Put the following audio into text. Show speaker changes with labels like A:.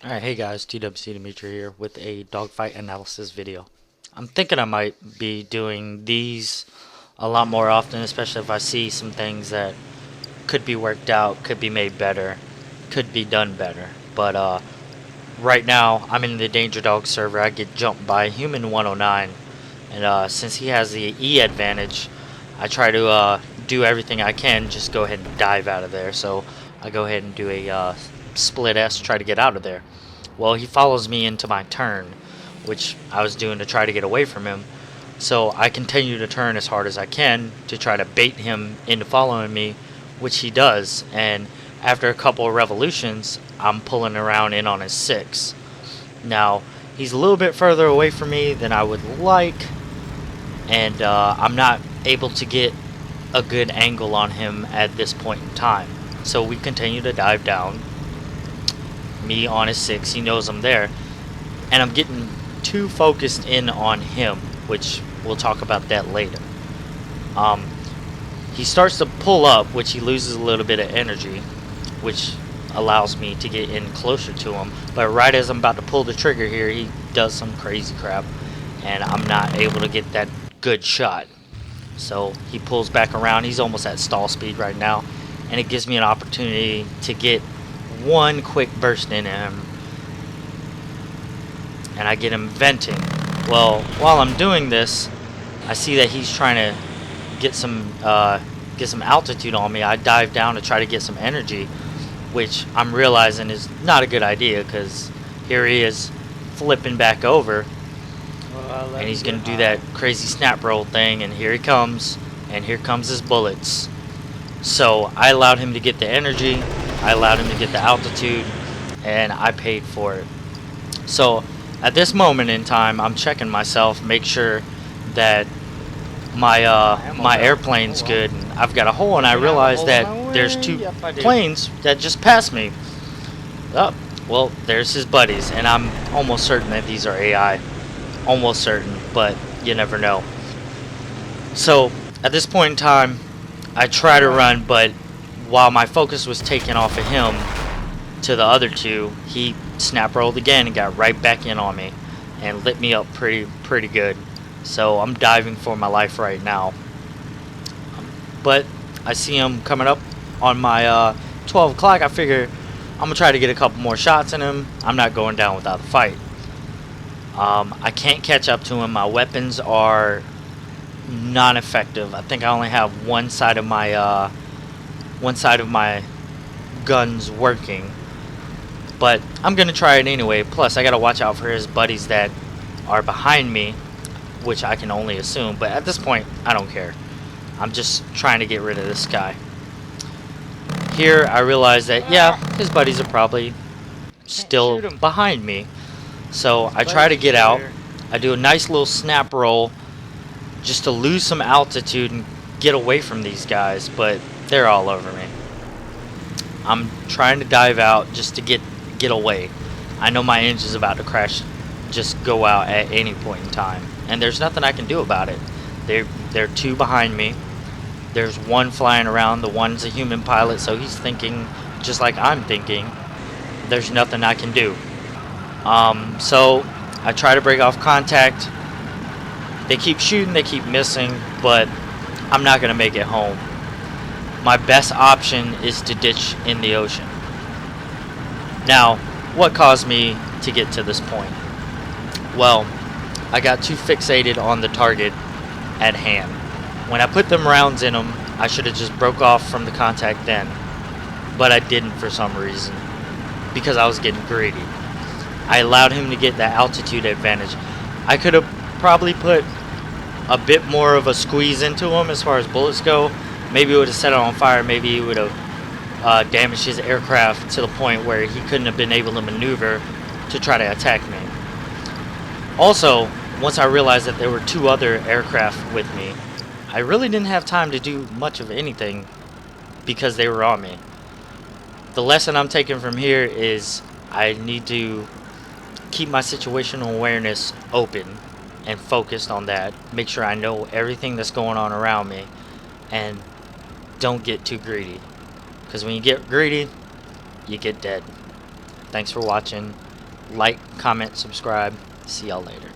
A: Alright, hey guys, TWC Dimitri here with a dogfight analysis video. I'm thinking I might be doing these a lot more often, especially if I see some things that could be worked out, could be made better, could be done better. But right now, I'm in the Danger Dogz server. I get jumped by Human 109, and since he has the E advantage, I try to do everything I can, just go ahead and dive out of there. So I go ahead and do a split S, try to get out of there. Well, he follows me into my turn, which I was doing to try to get away from him. So I continue to turn as hard as I can to try to bait him into following me, which he does. And after a couple of revolutions, I'm pulling around in on his 6. Now, he's a little bit further away from me than I would like, and I'm not able to get a good angle on him at this point in time. So we continue to dive down. Me on his 6, he knows I'm there, and I'm getting too focused in on him, which we'll talk about that later. He starts to pull up, which he loses a little bit of energy, which allows me to get in closer to him. But right as I'm about to pull the trigger here, he does some crazy crap, and I'm not able to get that good shot. So he pulls back around. He's almost at stall speed right now, and it gives me an opportunity to get one quick burst into him, and I get him venting. Well, while I'm doing this, I see that he's trying to get some altitude on me. I dive down to try to get some energy, which I'm realizing is not a good idea, because here he is flipping back over, and he's gonna do that crazy snap roll thing, and here he comes, and here comes his bullets. So I allowed him to get the energy, I allowed him to get the altitude, and I paid for it. So at this moment in time, I'm checking myself, make sure that my airplane's good. And I've got a hole, and I realize that there's two planes that just passed me. Oh, well, there's his buddies, and I'm almost certain that these are AI. Almost certain, but you never know. So at this point in time, I try to run, but while my focus was taken off of him to the other two, he snap rolled again and got right back in on me and lit me up pretty good. So I'm diving for my life right now. But I see him coming up on my 12 o'clock. I figure I'm going to try to get a couple more shots in him. I'm not going down without a fight. I can't catch up to him. My weapons are non-effective. I think I only have one side of my guns working, but I'm gonna try it anyway. Plus I gotta watch out for his buddies that are behind me, which I can only assume, but at this point I don't care. I'm just trying to get rid of this guy. Here I realize that yeah, his buddies are probably still behind me, so I try to get out. I do a nice little snap roll just to lose some altitude and get away from these guys, but they're all over me. I'm trying to dive out just to get away. I know my engine's about to crash, just go out at any point in time, and there's nothing I can do about it. They're two behind me. There's one flying around. The one's a human pilot, so he's thinking just like I'm thinking. There's nothing I can do. So I try to break off contact. They keep shooting, they keep missing, but I'm not gonna make it home. My best option is to ditch in the ocean. Now, what caused me to get to this point? Well, I got too fixated on the target at hand. When I put them rounds in them, I should have just broke off from the contact then, but I didn't for some reason, because I was getting greedy. I allowed him to get that altitude advantage. I could have probably put a bit more of a squeeze into him as far as bullets go. Maybe it would have set it on fire. Maybe it would have damaged his aircraft to the point where he couldn't have been able to maneuver to try to attack me. Also, once I realized that there were two other aircraft with me, I really didn't have time to do much of anything because they were on me. The lesson I'm taking from here is I need to keep my situational awareness open and focused on that. Make sure I know everything that's going on around me, and don't get too greedy, because when you get greedy, you get dead. Thanks for watching. like, comment, subscribe. See y'all later.